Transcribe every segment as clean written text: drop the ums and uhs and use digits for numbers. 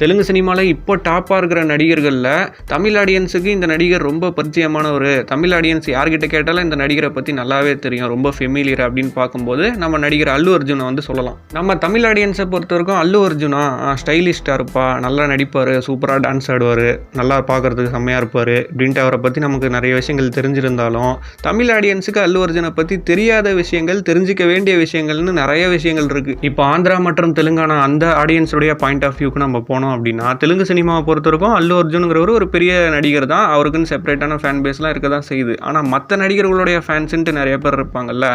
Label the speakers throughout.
Speaker 1: தெலுங்கு சினிமாவில் இப்போ டாப்பாக இருக்கிற நடிகர்களில் தமிழ் ஆடியன்ஸுக்கு இந்த நடிகர் ரொம்ப பரிச்சயமானவர். தமிழ் ஆடியன்ஸ் யார்கிட்ட கேட்டாலும் இந்த நடிகரை பற்றி நல்லாவே தெரியும், ரொம்ப ஃபெமிலியர் அப்படின்னு பார்க்கும்போது நம்ம நடிகர் அல்லு அர்ஜுனை வந்து சொல்லலாம். நம்ம தமிழ் ஆடியன்ஸை பொறுத்த வரைக்கும் அல்லு அர்ஜுனா ஸ்டைலிஷ்டாக இருப்பா, நல்லா நடிப்பார், சூப்பராக டான்ஸ் ஆடுவார், நல்லா பார்க்குறதுக்கு செம்மையாக இருப்பார் அப்படின்ட்டு அவரை பற்றி நமக்கு நிறைய விஷயங்கள் தெரிஞ்சிருந்தாலும் தமிழ் ஆடியன்ஸுக்கு அல்லு அர்ஜுனை பற்றி தெரியாத விஷயங்கள், தெரிஞ்சிக்க வேண்டிய விஷயங்கள்னு நிறைய விஷயங்கள் இருக்குது. இப்போ ஆந்திரா மற்றும் தெலுங்கானா அந்த ஆடியன்ஸுடைய பாயிண்ட் ஆஃப் வியூக்கு நம்ம போனோம் அப்படின்னா தெலுங்கு சினிமாவை பொறுத்த வரைக்கும் அல்லு அர்ஜுனுங்கிறவர் ஒரு பெரிய நடிகர் தான், அவருக்குன்னு செப்பரேட்டான ஃபேன் பேஸ்லாம் இருக்க தான் செய்யுது. ஆனால் மற்ற நடிகர்களுடைய ஃபேன்ஸுன்ட்டு நிறைய பேர் இருப்பாங்கல்ல,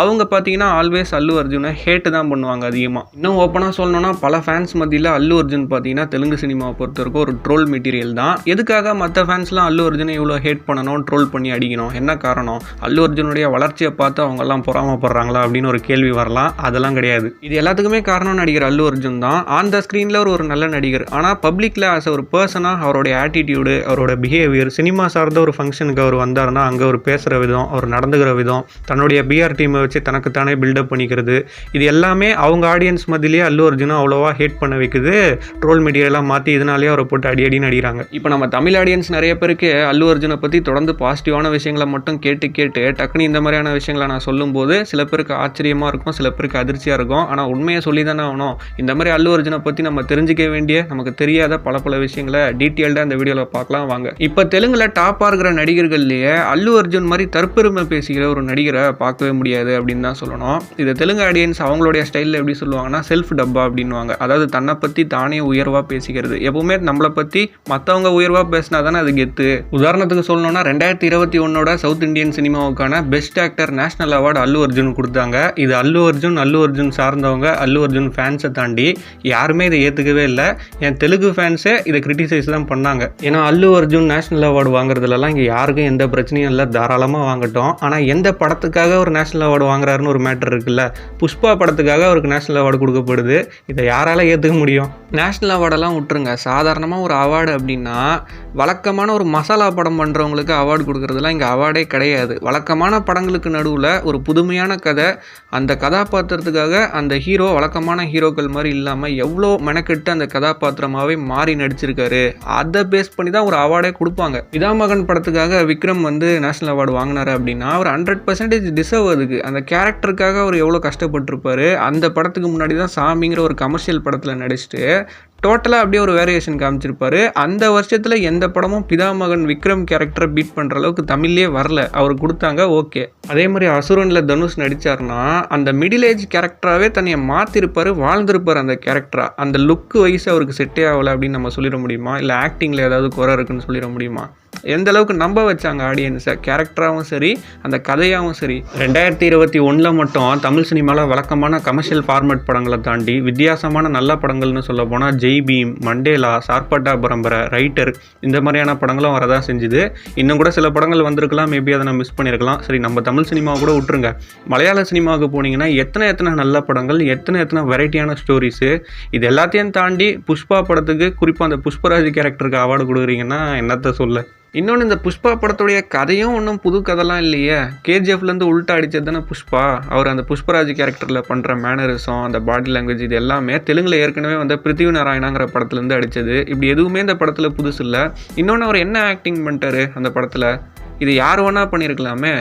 Speaker 1: அவங்க பார்த்தீங்கன்னா ஆல்வேஸ் அல்லு அர்ஜுனை ஹேட்டு தான் பண்ணுவாங்க அதிகமாக. இன்னும் ஓப்பனாக சொல்லணும்னா பல ஃபேன்ஸ் மத்தியில் அல்லு அர்ஜுன் பார்த்தீங்கன்னா தெலுங்கு சினிமாவை பொறுத்த வரைக்கும் ஒரு ட்ரோல் மெட்டீரியல் தான். எதுக்காக மற்ற ஃபேன்ஸ்லாம் அல்லு அர்ஜுனை இவ்வளோ ஹேட் பண்ணணும், ட்ரோல் பண்ணி அடிக்கணும், என்ன காரணம்? அல்லு அர்ஜுனுடைய வளர்ச்சியை பார்த்து அவங்கெல்லாம் பொறாமப்படுறாங்களா அப்படின்னு ஒரு கேள்வி வரலாம். அதெல்லாம் கிடையாது. இது எல்லாத்துக்குமே காரணம் நடிகர் அல்லு அர்ஜுன் தான். ஆன் த ஸ்க்ரீனில் ஒரு நல்ல நடிகர், ஆனால் பப்ளிக்கில் ஆஸ் ஒரு பர்சனாக அவருடைய ஆட்டிடியூடு, அவரோட பிஹேவியர், சினிமா சார்ந்த ஒரு ஃபங்க்ஷனுக்கு அவர் வந்தார்னா அங்கே அவர் பேசுகிற விதம், அவர் நடந்துக்கிற விதம், தன்னுடைய பிஆர் டீமை வச்சு தனக்குத்தானே பில்டப் பண்ணிக்கிறது, இது எல்லாமே அவங்க ஆடியன்ஸ் மத்தியிலேயே அல்லு அர்ஜுனை அவ்வளோவா ஹேட் பண்ண வைக்குது. ட்ரோல் மெட்டீரியலாக மாற்றி இதனாலேயே அவரை போட்டு அடின்னு அடிக்கிறாங்க. இப்போ நம்ம தமிழ் ஆடியன்ஸ் நிறைய பேருக்கு அல்லு அர்ஜுனை பற்றி தொடர்ந்து பாசிட்டிவான விஷயங்களை மட்டும் கேட்டு டக்குன்னு இந்த மாதிரியான விஷயங்களை நான் சொல்லும்போது சில பேருக்கு ஆச்சரியமாக இருக்கும், சில பேருக்கு அதிர்ச்சியாக இருக்கும். ஆனால் உண்மையை சொல்லி தானே ஆகணும். இந்த மாதிரி அல்லு அர்ஜுனை பற்றி நம்ம தெரிஞ்சிக்க வேண்டிய, நமக்கு தெரியாத பல விஷயங்களை டீட்டெயில்டாக இந்த வீடியோவில் பார்க்கலாம் வாங்க. இப்போ தெலுங்குல டாப்பாக இருக்கிற நடிகர்கள்லேயே அல்லு அர்ஜுன் மாதிரி தற்பெருமை பேசுகிற ஒரு நடிகரை பார்க்கவே முடியாது அப்படின்னு தான் சொல்லணும். இது தெலுங்கு ஆடியன்ஸ் அவங்களுடைய ஸ்டைலில் எப்படி சொல்லுவாங்கன்னா செல்ஃப் டப்பா அப்படின்வாங்க. அதாவது தன்னை பற்றி தானே உயர்வாக பேசிக்கிறது. எப்பவுமே நம்மளை பற்றி மற்றவங்க உயர்வாக பேசினா தானே அது கெத்து. உதாரணத்துக்கு சொல்லணும்னா 2021 சவுத் இந்தியன் சினிமாவுக்கான best actor national award Allu Arjun கொடுத்தாங்க. இது அல்லு அர்ஜுன் சார்ந்தவங்க, அல்லு அர்ஜுன் ஃபேன்ஸை தாண்டி யாருமே இதை ஏற்றுக்கவே இல்லை. என் தெலுங்கு ஃபேன்ஸே இதை கிரிட்டிசைஸ் தான் பண்ணாங்க. ஏன்னா அல்லு அர்ஜுன் நேஷனல் அவார்டு வாங்குறதுலலாம் இங்கே யாருக்கும் எந்த பிரச்சனையும் இல்லை, தாராளமாக வாங்கட்டும். ஆனால் எந்த படத்துக்காக ஒரு நேஷனல் அவார்டு வாங்குறாருன்னு ஒரு மேட்டர் இருக்குல்ல. புஷ்பா படத்துக்காக அவருக்கு நேஷனல் அவார்டு கொடுக்கப்படுது. இதை யாரால ஏற்றுக்க முடியும்? நேஷனல் அவார்டெல்லாம் விட்டுருங்க, சாதாரணமாக ஒரு அவார்டு அப்படின்னா வழக்கமான ஒரு மசாலா படம் பண்ணுறவங்களுக்கு அவார்டு கொடுக்குறதுலாம் இங்கே அவார்டே கிடையாது. வழக்கமான படங்களுக்கு நடுவில் ஒரு புதுமையான கதை, அந்த கதாபாத்திரத்துக்காக அந்த ஹீரோ வழக்கமான ஹீரோக்கள் மாதிரி இல்லாமல் எவ்வளோ மெனக்கெட்டு அந்த கதாபாத்திரமாகவே மாறி நடிச்சிருக்காரு, அதை பேஸ் பண்ணி தான் ஒரு அவார்டே கொடுப்பாங்க. பிதாமகன் படத்துக்காக விக்ரம் வந்து நேஷனல் அவார்டு வாங்கினாரு அப்படின்னா அவர் 100% டிசர்வ். அதுக்கு அந்த கேரக்டருக்காக அவர் எவ்வளோ கஷ்டப்பட்டிருப்பாரு. அந்த படத்துக்கு முன்னாடி தான் சாமிங்கிற ஒரு கமர்ஷியல் படத்தில் நடிச்சுட்டு டோட்டலாக அப்படியே ஒரு வேரியேஷன் காமிச்சிருப்பாரு. அந்த வருஷத்தில் எந்த படமும் பிதாமகன் விக்ரம் கேரக்டரை பீட் பண்ணுற அளவுக்கு தமிழ்லேயே வரல. அவர் கொடுத்தாங்க, ஓகே. அதே மாதிரி அசுரனில் தனுஷ் நடித்தார்னா அந்த மிடில் ஏஜ் கேரக்டராகவே தன்னையை மாற்றிருப்பார், வாழ்ந்திருப்பார் அந்த கேரக்டரா. அந்த லுக்கு வைஸ் அவருக்கு செட்டே ஆகலை அப்படின்னு நம்ம சொல்லிட முடியுமா? இல்லை ஆக்டிங்கில் ஏதாவது குறை இருக்குன்னு சொல்லிட முடியுமா? எந்த அளவுக்கு நம்ப வச்சாங்க ஆடியன்ஸை, கேரக்டராகவும் சரி அந்த கதையாகவும் சரி. 2021 மட்டும் தமிழ் சினிமாவில் வழக்கமான கமர்ஷியல் ஃபார்மேட் படங்களை தாண்டி வித்தியாசமான நல்ல படங்கள்னு சொல்ல போனால் ஜெய் பீம், மண்டேலா, சார்பட்டா பரம்பரை, ரைட்டர், இந்த மாதிரியான படங்களும் வரதான் செஞ்சுது. இன்னும் கூட சில படங்கள் வந்திருக்கலாம், மேபி அதை நான் மிஸ் பண்ணியிருக்கலாம். சரி, நம்ம தமிழ் சினிமாவை கூட விட்டுருங்க. மலையாள சினிமாவுக்கு போனீங்கன்னா எத்தனை நல்ல படங்கள், எத்தனை வெரைட்டியான ஸ்டோரிஸு. இது எல்லாத்தையும் தாண்டி புஷ்பா படத்துக்கு, குறிப்பாக அந்த புஷ்பராஜ் கேரக்டருக்கு அவார்டு கொடுக்குறீங்கன்னா என்னத்தை சொல்ல. இன்னொன்று, இந்த புஷ்பா படத்துடைய கதையும் ஒன்றும் புது கதைலாம் இல்லையே. கேஜிஎஃப்லேருந்து உள்ட்டா அடித்தது தானே புஷ்பா. அவர் அந்த புஷ்பராஜ் கேரக்டரில் பண்ணுற மேனரிசம், அந்த பாடி லாங்குவேஜ், இது எல்லாமே தெலுங்கில் ஏற்கனவே வந்து பிருத்திவி நாராயணாங்கிற படத்துலேருந்து அடித்தது. இப்படி எதுவுமே இந்த படத்தில் புதுசு இல்லை. இன்னொன்று, அவர் என்ன ஆக்டிங் பண்ணிட்டாரு அந்த படத்தில், இது யார் வேணா பண்ணியிருக்கலாமே.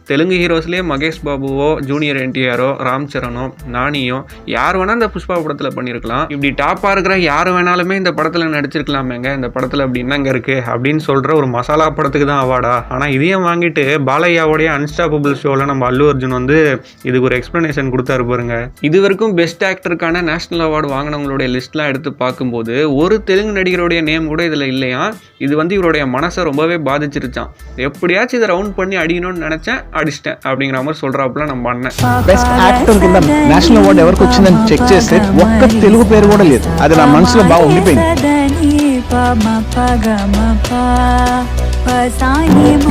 Speaker 1: தெலுங்கு ஹீரோஸ்லேயே மகேஷ் பாபுவோ, ஜூனியர் என்டிஆரோ, ராம் சரணோ, நானியோ, யார் வேணால் இந்த புஷ்பா படத்தில் பண்ணியிருக்கலாம். இப்படி டாப்பாக இருக்கிற யார் வேணாலுமே இந்த படத்தில் நடிச்சிருக்கலாமேங்க. இந்த படத்தில் அப்படி என்னங்க இருக்குது அப்படின்னு சொல்கிற ஒரு மசாலா படத்துக்கு தான் அவார்டா. ஆனால் இதையும் வாங்கிட்டு பாலையாவோடைய அன்ஸ்டாப்பபிள் ஷோவில் நம்ம அல்லு அர்ஜுன் வந்து இதுக்கு ஒரு எக்ஸ்ப்ளனேஷன் கொடுத்தாரு பாருங்க. இது வரைக்கும் பெஸ்ட் ஆக்டருக்கான நேஷனல் அவார்டு வாங்கினவங்களுடைய லிஸ்ட்லாம் எடுத்து பார்க்கும்போது ஒரு தெலுங்கு நடிகருடைய நேம் கூட இதில் இல்லையா. இது வந்து இவருடைய மனசை ரொம்பவே பாதிச்சிருச்சான். எப்படியாச்சும் இதை ரவுண்ட் பண்ணி அடிக்கணும்னு நினச்சேன், అడిస్టా அப்படிங்கிற மாதிரி சொல்றாப்புல நம்ம అన్న
Speaker 2: బెస్ట్ యాక్టర్ కింద నేషనల్ అవార్డు ఎవరికి వచ్చిందని చెక్ చేస్తే ఒక్క తెలుగు పేరు కూడా లేదు. అది నా మనసులో బాగా ఉండిపోయింది.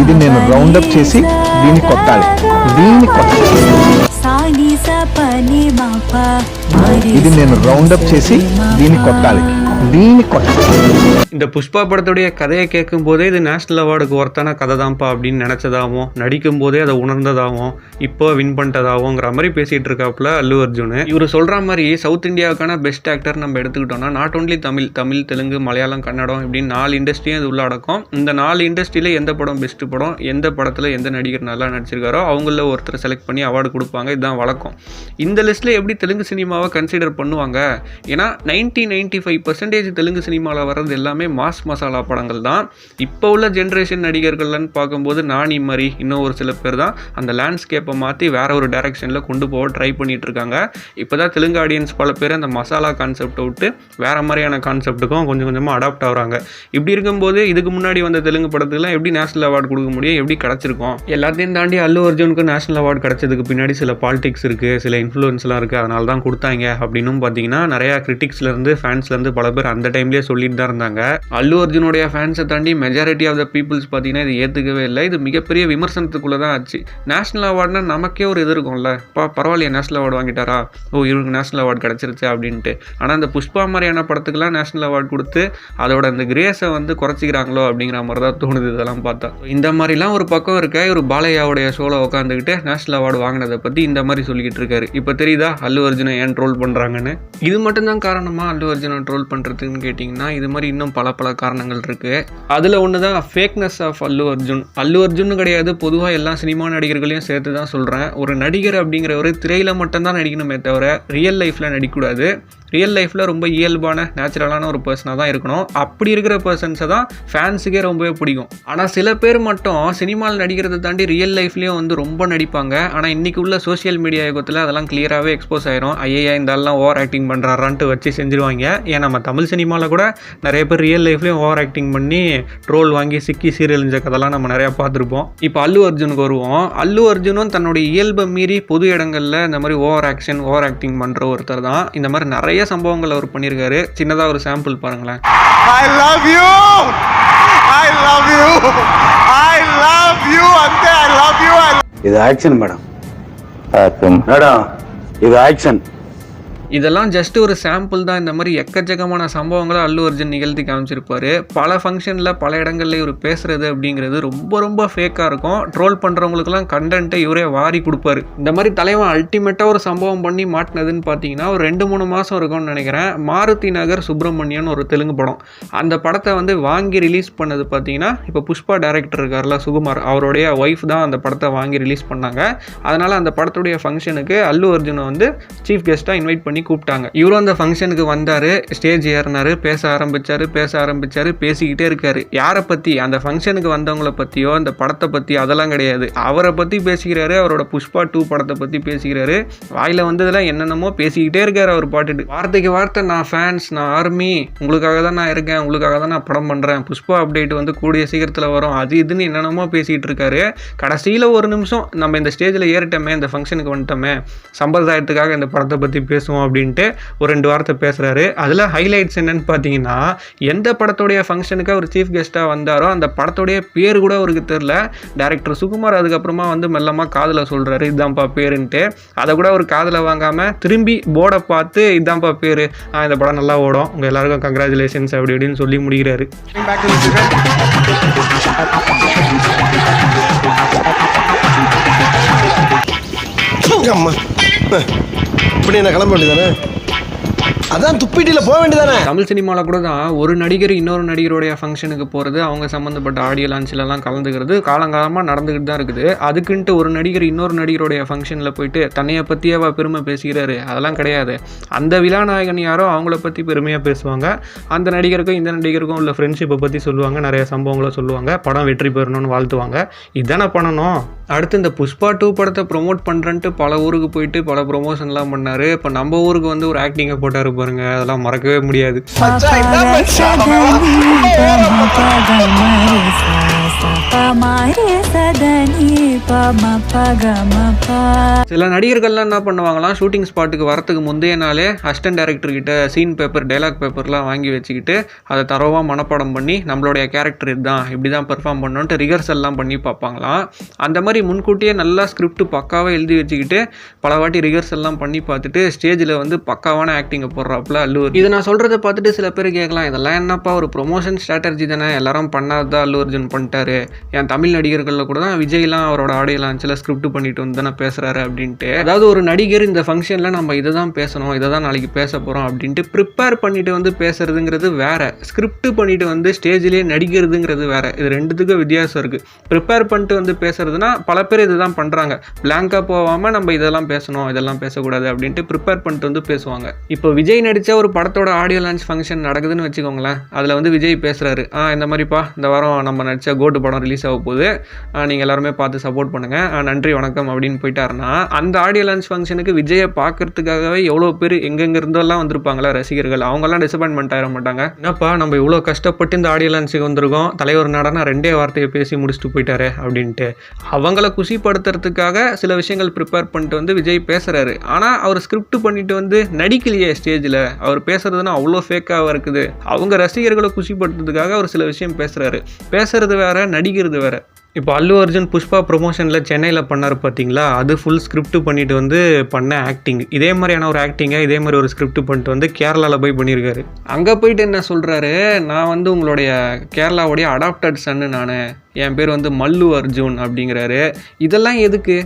Speaker 2: ఇది నేను రౌండ్ అప్ చేసి దీన్ని కొట్టాలి. ఇది నేను రౌండ్ అప్ చేసి దీన్ని కొట్టాలి. దీన్ని కొట్ట.
Speaker 1: இந்த புஷ்பா படத்துடைய கதையை கேட்கும் போதே இது நேஷனல் அவார்டுக்கு ஒர்த்தான கதை தான்ப்பா அப்படின்னு நினச்சதாகவும், நடிக்கும் போதே அதை உணர்ந்ததாகவும், இப்போ வின் பண்ணிட்டதாகவுங்கிற மாதிரி பேசிகிட்டு இருக்காப்புல அல்லு அர்ஜுன். இவர் சொல்கிற மாதிரி சவுத் இந்தியாவுக்கான பெஸ்ட் ஆக்டர் நம்ம எடுத்துக்கிட்டோம்னா நாட் ஓன்லி தமிழ், தெலுங்கு, மலையாளம், கன்னடம் இப்படின்னு 4 இண்டஸ்ட்ரியும் இது உள்ளடக்கும். இந்த 4 இண்டஸ்ட்ரியில் எந்த படம் பெஸ்ட்டு படம், எந்த படத்தில் எந்த நடிகர் நல்லா நடிச்சிருக்காரோ அவங்கள ஒருத்தர் செலக்ட் பண்ணி அவார்டு கொடுப்பாங்க. இதுதான் வழக்கம். இந்த லிஸ்ட்டில் எப்படி தெலுங்கு சினிமாவை கன்சிடர் பண்ணுவாங்க? ஏன்னா 95% தெலுங்கு சினிமாவில் வர்றது எல்லாமே மாஸ் மசாலா படங்கள் தான். இப்போ உள்ள ஜென்ரேஷன் நடிகர்கள்னு பார்க்கும்போது நானி மாதிரி இன்னும் ஒரு சில பேர் தான் அந்த லேண்ட்ஸ்கேப்பை மாற்றி வேற ஒரு டைரக்ஷனில் கொண்டு போக ட்ரை பண்ணிட்டு இருக்காங்க. இப்போ தான் தெலுங்கு ஆடியன்ஸ் பல பேர் அந்த மசாலா கான்செப்டை விட்டு வேற மாதிரியான கான்செப்ட்டுக்கும் கொஞ்சம் கொஞ்சமாக அடாப்ட் ஆகுறாங்க. இப்படி இருக்கும்போது இதுக்கு முன்னாடி வந்த தெலுங்கு படத்துக்குலாம் எப்படி நேஷனல் அவார்டு கொடுக்க முடியும், எப்படி கிடச்சிருக்கும்? எல்லாத்தையும் தாண்டி அல்லு அர்ஜுனுக்கு நேஷனல் அவார்டு கிடச்சதுக்கு பின்னாடி சில பாலிடிக்ஸ் இருக்குது, சில இன்ஃப்ளூயன்ஸ்லாம் இருக்குது, அதனால தான் கொடுத்தாங்க அப்படின்னும் பார்த்தீங்கன்னா நிறையா கிரிட்டிக்ஸ்லேருந்து ஃபேன்ஸ்லேருந்து பல பேர் அந்த டைம்லேயே சொல்லிட்டு தான் இருந்தாங்க. அல்லு அர்ஜுனுடைய ஃபேன்ஸை தாண்டி மெஜாரிட்டி ஆஃப் த பீப்புள்ஸ் பார்த்தீங்கன்னா இது ஏற்றுக்கவே இல்லை. இது மிகப்பெரிய விமர்சனத்துக்குள்ளே தான் ஆச்சு. நேஷனல் அவார்டுனா நமக்கே ஒரு இது இருக்கும்ல, பரவாயில்லையே நேஷனல் அவார்டு வாங்கிட்டாரா, இவருக்கு நேஷனல் அவார்டு கிடச்சிருச்சு அப்படின்ட்டு. ஆனால் அந்த புஷ்பா மாதிரியான படத்துக்குலாம் நேஷனல் அவார்டு கொடுத்து அதோட அந்த கிரேஸை வந்து குறைச்சிக்கிறாங்களோ அப்படிங்கிற மாதிரி தான் தோணுது இதெல்லாம் பார்த்தா. இந்த மாதிரிலாம் ஒரு பக்கம் இருக்க ஒரு பாலையாவுடைய ஷோவில் உட்காந்துக்கிட்டு நேஷனல் அவார்டு வாங்கினதை பற்றி இந்த மாதிரி சொல்லிக்கிட்டு இருக்காரு. இப்போ தெரியுதா அல்லு அர்ஜுனை ஏன் ட்ரோல் பண்ணுறாங்கன்னு? இது மட்டும்தான் காரணமாக அல்லு அர்ஜுனை ட்ரோல் பண்ணுறதுக்குன்னு கேட்டிங்கன்னா இது மாதிரி இன்னும் பல காரணங்கள் இருக்குது. அதில் ஒன்று தான் ஃபேக்னஸ் ஆஃப் அல்லு அர்ஜுன். அல்லு அர்ஜுன் கிடையாது, பொதுவாக எல்லா சினிமா நடிகர்களையும் சேர்த்து தான் சொல்கிறேன். ஒரு நடிகர் அப்படிங்கிறவர் திரையில் மட்டும்தான் நடிக்கணுமே தவிர ரியல் லைஃப்பில் நடிக்கக்கூடாது. ரியல் லைஃப்பில் ரொம்ப இயல்பான நேச்சுரலான ஒரு பர்சனாக தான் இருக்கணும். அப்படி இருக்கிற பர்சன்ஸை தான் ஃபேன்ஸுக்கே ரொம்பவே பிடிக்கும். ஆனால் சில பேர் மட்டும் சினிமாவில் நடிக்கிறத தாண்டி ரியல் லைஃப்லேயும் வந்து ரொம்ப நடிப்பாங்க. ஆனால் இன்றைக்கி உள்ள சோஷியல் மீடியா யுகத்தில் அதெல்லாம் கிளியராகவே எக்ஸ்போஸ் ஆயிரும். ஐயா இந்த ஆள்லாம் ஓவர் ஆக்டிங் பண்ணுறாரான்ட்டு வச்சு செஞ்சுருவாங்க. ஏன் நம்ம தமிழ் சினிமாவில் கூட நிறைய பேர் ரியல் லைஃப்லேயும் ஓவர் ஆக்டிங் பண்ணி ட்ரோல் வாங்கி சிக்கி சீரியல்ஞ்ச கதெல்லாம் நம்ம நிறையா பார்த்துருப்போம். இப்போ அல்லு அர்ஜுனுக்கு வருவோம். அல்லு அர்ஜுனும் தன்னுடைய இயல்பை மீறி பொது இடங்களில் இந்த மாதிரி ஓவர் ஆக்டிங் பண்ணுற ஒருத்தர் தான். இந்த மாதிரி நிறைய சம்பவங்கள் அவர் பண்ணியிருக்காரு. சின்னதாக ஒரு சாம்பிள் பாருங்களேன்.
Speaker 3: I love you. I love you. I love you. Ante, I love you.
Speaker 4: இது ஆக்ஷன் மேடம். மேடம் இது ஆக்ஷன்.
Speaker 1: இதெல்லாம் ஜஸ்ட் ஒரு சாம்பிள் தான். இந்த மாதிரி எக்கச்சக்கமான சம்பவங்களை அல்லு அர்ஜுன் நிகழ்த்தி காமிச்சிருப்பாரு. பல ஃபங்க்ஷனில் பல இடங்களில் இவர் பேசுறது அப்படிங்கிறது ரொம்ப ரொம்ப ஃபேக்காக இருக்கும். ட்ரோல் பண்ணுறவங்களுக்குலாம் கண்டென்ட்டை இவரே வாரி கொடுப்பாரு. இந்த மாதிரி தலைவன் அல்டிமேட்டாக ஒரு சம்பவம் பண்ணி மாட்டினதுன்னு பார்த்தீங்கன்னா ஒரு 2-3 மாதம் இருக்கும்னு நினைக்கிறேன். மாருதி நகர் சுப்பிரமணியன் ஒரு தெலுங்கு படம். அந்த படத்தை வந்து வாங்கி ரிலீஸ் பண்ணது பார்த்தீங்கன்னா இப்போ புஷ்பா டைரக்டர் இருக்கார்ல சுகுமார், அவருடைய ஒய்ஃப் தான் அந்த படத்தை வாங்கி ரிலீஸ் பண்ணாங்க. அதனால் அந்த படத்துடைய ஃபங்க்ஷனுக்கு அல்லு அர்ஜுனை வந்து சீஃப் கெஸ்ட்டாக இன்வைட் பண்ணி கூப்பிட்டாங்க. இவரும் அந்த ஃபங்க்ஷனுக்கு வந்தார், ஸ்டேஜ் ஏறினார், பேச ஆரம்பிச்சாரு, பேசிக்கிட்டே இருக்காரு. யாரை பற்றி? அந்த ஃபங்க்ஷனுக்கு வந்தவங்கள பற்றியோ அந்த படத்தை பற்றி அதெல்லாம் கிடையாது. அவரை பற்றி பேசிக்கிறாரு, அவரோட புஷ்பா 2 படத்தை பற்றி பேசிக்கிறாரு. வாயில் வந்ததெல்லாம் என்னென்னமோ பேசிக்கிட்டே இருக்காரு அவர் பாட்டுட்டு. வார்த்தைக்கு வார்த்தை நான் ஃபேன்ஸ், நான் ஆர்மி, உங்களுக்காக தான் நான் இருக்கேன், உங்களுக்காக தான் நான் படம் பண்ணுறேன், புஷ்பா அப்டேட் வந்து கூடிய சீக்கிரத்தில் வரும், அது இதுன்னு என்னென்னமோ பேசிகிட்டு இருக்காரு. கடைசியில் ஒரு நிமிஷம் நம்ம இந்த ஸ்டேஜில் ஏறிட்டோமே, இந்த ஃபங்க்ஷனுக்கு வந்துட்டோமே, சம்பிரதாயத்துக்காக இந்த படத்தை பற்றி பேசுவோம் அப்படின்ட்டு ஒரு 2 வார்த்தை பேசுகிறாரு. அதில் ஹைலைட்ஸ் என்னன்னு பார்த்தீங்கன்னா எந்த படத்துடைய ஃபங்க்ஷனுக்கு அவர் சீஃப் கெஸ்ட்டாக வந்தாரோ அந்த படத்துடைய பேர் கூட அவருக்கு தெரில. டைரக்டர் சுகுமார் அதுக்கப்புறமா வந்து மெல்லமாக காதில் சொல்கிறாரு இதுதான்ப்பா பேருன்ட்டு. அதை கூட அவர் காதில் வாங்காமல் திரும்பி போர்டை பார்த்து இதுதான்ப்பா பேர், இந்த படம் நல்லா ஓடும், உங்கள் எல்லாருக்கும் கங்க்ராச்சுலேஷன்ஸ் அப்படி இப்படின்னு சொல்லி முடிக்கிறாரு.
Speaker 3: இப்படி என்ன கிளம்ப வேண்டியதானே? அதான் துப்பிட்டில போக வேண்டியதானே?
Speaker 1: தமிழ் சினிமாவில் கூட தான் ஒரு நடிகர் இன்னொரு நடிகருடைய ஃபங்க்ஷனுக்கு போகிறது, அவங்க சம்மந்தப்பட்ட ஆடியோ லான்ச்சிலலாம் கலந்துக்கிறது காலங்காலமாக நடந்துக்கிட்டு தான் இருக்குது. அதுக்குன்ட்டு ஒரு நடிகர் இன்னொரு நடிகருடைய ஃபங்க்ஷனில் போயிட்டு தன்னையை பற்றியே பெருமை பேசுகிறாரு, அதெல்லாம் கிடையாது. அந்த விழாநாயகன் யாரோ அவங்கள பற்றி பெருமையாக பேசுவாங்க. அந்த நடிகருக்கும் இந்த நடிகருக்கும் உள்ள ஃப்ரெண்ட்ஷிப்பை பற்றி சொல்லுவாங்க, நிறைய சம்பவங்களை சொல்லுவாங்க, படம் வெற்றி பெறணும்னு வாழ்த்துவாங்க. இதானே பண்ணணும். அடுத்து இந்த புஷ்பா 2 படத்தை ப்ரொமோட் பண்ணுறன்ட்டு பல ஊருக்கு போயிட்டு பல ப்ரொமோஷன்லாம் பண்ணார். இப்போ நம்ம ஊருக்கு வந்து ஒரு ஆக்டிங்கை போட்டார் பாருங்க, அதெல்லாம் மறக்கவே முடியாது. சில நடிகர்கள்லாம் என்ன பண்ணுவாங்களாம், ஷூட்டிங் ஸ்பாட்டுக்கு வரத்துக்கு முந்தைய நாளே அசிஸ்டன்ட் டைரக்டர் கிட்ட சீன் பேப்பர், டைலாக் பேப்பர்லாம் வாங்கி வச்சுக்கிட்டு அதை தரவாக மனப்பாடம் பண்ணி நம்மளுடைய கேரக்டர் இதுதான், இப்படி தான் பெர்ஃபார்ம் பண்ணணுன்ட்டு ரிஹர்சல்லாம் பண்ணி பார்ப்பாங்களாம். அந்த மாதிரி முன்கூட்டியே நல்லா ஸ்கிரிப்ட் பக்காவாக எழுதி வச்சுக்கிட்டு பல வாட்டி ரிஹர்சல்லாம் பண்ணி பார்த்துட்டு ஸ்டேஜில் வந்து பக்காவான ஆக்டிங்கை போடுறாப்புல அல்லு அர்ஜுன். இதை நான் சொல்கிறத பார்த்துட்டு சில பேர் கேட்கலாம், இதெல்லாம் என்னப்பா ஒரு ப்ரொமோஷன் ஸ்ட்ராட்டஜி தானே, எல்லாரும் பண்ணாதான் அல்லு அர்ஜுன் பண்ணிட்டாரு, என் தமிழ் நடிகர்களில் கூட தான் விஜய்லாம் அவரோட ஆடியோ லான்ச்சில் ஸ்கிரிப்ட் பண்ணிட்டு வந்து தானே பேசுகிறாரு அப்படின்ட்டு. அதாவது ஒரு நடிகர் இந்த ஃபங்க்ஷனில் நம்ம இதை தான் பேசணும், இதை தான் நாளைக்கு பேச போகிறோம் அப்படின்ட்டு ப்ரிப்பேர் பண்ணிட்டு வந்து பேசுறதுங்கிறது வேற, ஸ்கிரிப்ட் பண்ணிட்டு வந்து ஸ்டேஜ்லேயே நடிக்கிறதுங்கிறது வேற. இது ரெண்டுத்துக்கும் வித்தியாசம் இருக்குது. ப்ரிப்பேர் பண்ணிட்டு வந்து பேசுறதுனா பல பேர் இதை தான் பண்ணுறாங்க, பிளாங்காக போகாமல் நம்ம இதெல்லாம் பேசணும், இதெல்லாம் பேசக்கூடாது அப்படின்ட்டு ப்ரிப்பேர் பண்ணிட்டு வந்து பேசுவாங்க. இப்போ விஜய் நடித்த ஒரு படத்தோட ஆடியோ லான்ச் ஃபங்க்ஷன் நடக்குதுன்னு வச்சுக்கோங்களேன், அதில் வந்து விஜய் பேசுகிறாரு, இந்த மாதிரிப்பா இந்த வாரம் நம்ம நடித்த கோட்டு படம் ரிலீஸ் ஆக போகுது, நீங்கள் எல்லாருமே பார்த்து சப்போர்ட் பண்ணுங்கள், நன்றி வணக்கம் அப்படின்னு போயிட்டாருன்னா, அந்த ஆடியோ லான்ச் ஃபங்க்ஷனுக்கு விஜயை பார்க்கறதுக்காகவே எவ்வளோ பேர் எங்கெங்க இருந்தெல்லாம் வந்திருப்பாங்களா ரசிகர்கள், அவங்கெல்லாம் டிசப்பாயின்மெண்ட் ஆகிட மாட்டாங்க. என்னப்பா நம்ம இவ்வளோ கஷ்டப்பட்டு இந்த ஆடியோ லான்ச்சுக்கு வந்திருக்கோம், தலைவர் நடனா 2 வார்த்தையை பேசி முடிச்சுட்டு போயிட்டாரு அப்படின்ட்டு அவங்கள குஷிப்படுத்துறதுக்காக சில விஷயங்கள் ப்ரிப்பேர் பண்ணிட்டு வந்து விஜய் பேசுகிறாரு. ஆனால் அவர் ஸ்கிரிப்ட் பண்ணிட்டு வந்து நடிக்கலையே ஸ்டேஜில், அவர் பேசுறதுன்னா அவ்வளோ ஃபேக்காக இருக்குது. அவங்க ரசிகர்களை குஷிப்படுத்துறதுக்காக அவர் சில விஷயம் பேசுறது வேற, நடிக்கிறது வேற. இப்போ அல்லு அர்ஜுன் புஷ்பா ப்ரொமோஷனில் சென்னையில் பண்ணார் பார்த்தீங்களா, அது ஃபுல் ஸ்கிரிப்ட் பண்ணிட்டு வந்து பண்ண ஆக்டிங். இதே மாதிரியான ஒரு ஆக்டிங்கை இதே மாதிரி ஒரு ஸ்கிரிப்ட் பண்ணிட்டு வந்து கேரளாவில் போய் பண்ணியிருக்காரு. அங்கே போயிட்டு என்ன சொல்கிறாரு, நான் வந்து உங்களுடைய கேரளாவுடைய அடாப்டட் சன்னு, நான் என் பேர் வந்து மல்லு அர்ஜுன் அப்படிங்கிறாரு. இதெல்லாம் எதுக்கு?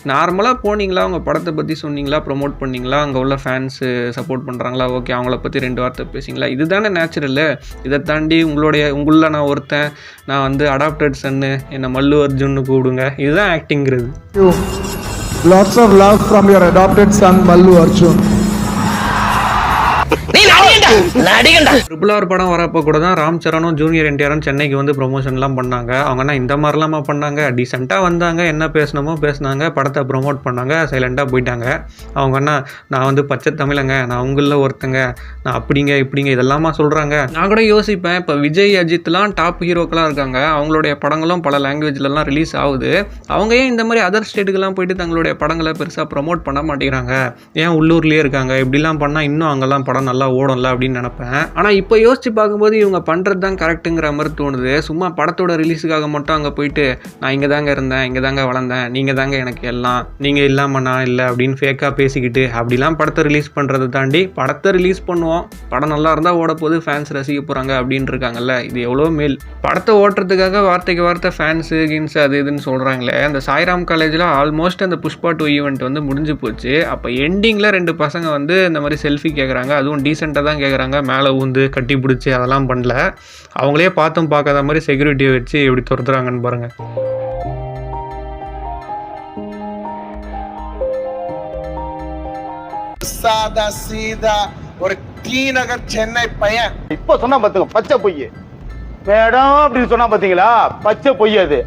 Speaker 1: நார்மலாக போனீங்களா, அவங்க படத்தை பற்றி சொன்னீங்களா, ப்ரொமோட் பண்ணிங்களா, அங்கே உள்ள ஃபேன்ஸு சப்போர்ட் பண்ணுறாங்களா, ஓகே அவங்கள பற்றி 2 வார்த்தை பேசிங்களா, இதுதானே நேச்சுரலு. இதை தாண்டி உங்களில் நான் ஒருத்தன், நான் வந்து அடாப்டட் சன்னு, என்னை மல்லு அர்ஜுன்னு கூப்பிடுங்க, இதுதான் ஆக்டிங்கிறது.
Speaker 5: Lots of love from your adopted son Mallu Arjun.
Speaker 1: Triple R படம் வரப்போ கூட தான் ராம் சரணும் ஜூனியர் என்டிஆரும் சென்னைக்கு வந்து ப்ரொமோஷன்லாம் பண்ணாங்க. அவங்கன்னா இந்த மாதிரிலாமா பண்ணாங்க, டீசெண்டாக வந்தாங்க, என்ன பேசணுமோ பேசினாங்க, படத்தை ப்ரொமோட் பண்ணாங்க, சைலண்டாக போயிட்டாங்க. அவங்கன்னா நான் வந்து பச்சை தமிழங்க, நான் உங்களில் ஒருத்தங்க, நான் அப்படிங்க இப்படிங்க இதெல்லாமா சொல்கிறாங்க. நான் கூட யோசிப்பேன், இப்போ விஜய் அஜித்லாம் டாப் ஹீரோக்கெலாம் இருக்காங்க, அவங்களுடைய படங்களும் பல லாங்குவேஜ்லலாம் ரிலீஸ் ஆகுது. அவங்க ஏன் இந்த மாதிரி அதர் ஸ்டேட்டுக்கெல்லாம் போயிட்டு தங்களுடைய படங்களை பெருசாக ப்ரொமோட் பண்ண மாட்டேங்கிறாங்க, ஏன் உள்ளூர்லேயே இருக்காங்க, இப்படிலாம் பண்ணால் இன்னும் அங்கெல்லாம் படம் நல்லா ஓடும்ல அப்படின்னு நினைப்பேன். ஆனால் இப்போ யோசிச்சு பார்க்கும்போது இவங்க பண்ணுறது தான் கரெக்டுங்கிற மாதிரி தோணுது. சும்மா படத்தோட ரிலீஸுக்காக மட்டும் அங்கே போயிட்டு நான் இங்கே தாங்க இருந்தேன், இங்கே தாங்க வளர்ந்தேன், நீங்கள் தாங்க எனக்கு எல்லாம், நீங்கள் இல்லாமல் நான் இல்லை அப்படின்னு ஃபேக்காக பேசிக்கிட்டு அப்படிலாம் படத்தை ரிலீஸ் பண்ணுறதை தாண்டி படத்தை ரிலீஸ் பண்ணுவோம், படம் நல்லா இருந்தால் ஓட போது, ஃபேன்ஸ் ரசிக்க போகிறாங்க அப்படின்னு இருக்காங்கல்ல, இது எவ்வளோ மேல். படத்தை ஓட்டுறதுக்காக வார்த்தைக்கு வார்த்தை ஃபேன்ஸு கின்ஸு அது இதுன்னு சொல்கிறாங்களே. அந்த சாய்ராம் காலேஜில் ஆல்மோஸ்ட் அந்த புஷ்பா 2 ஈவெண்ட் வந்து முடிஞ்சு போச்சு. அப்போ எண்டிங்கில் 2 பசங்க வந்து இந்த மாதிரி செல்ஃபி கேட்குறாங்க, அதுவும் டீசெண்டாக தான் கேட்குறாங்க, மேலே ஊந்து கட்டி பிடிச்சி அதெல்லாம் பண்ணல. அவங்களே பார்த்தும் பார்க்காத மாதிரி செக்யூரிட்டியை வச்சு எப்படி துரத்துறாங்கன்னு பாருங்க.
Speaker 3: சாதா சீதா ஒரு டி நகர் சென்னை பையன்
Speaker 6: இப்ப சொன்னா பாத்துங்க பச்சை பொய் மேடம் அப்படின்னு சொன்னா பாத்தீங்களா, பச்சை பொய் அது.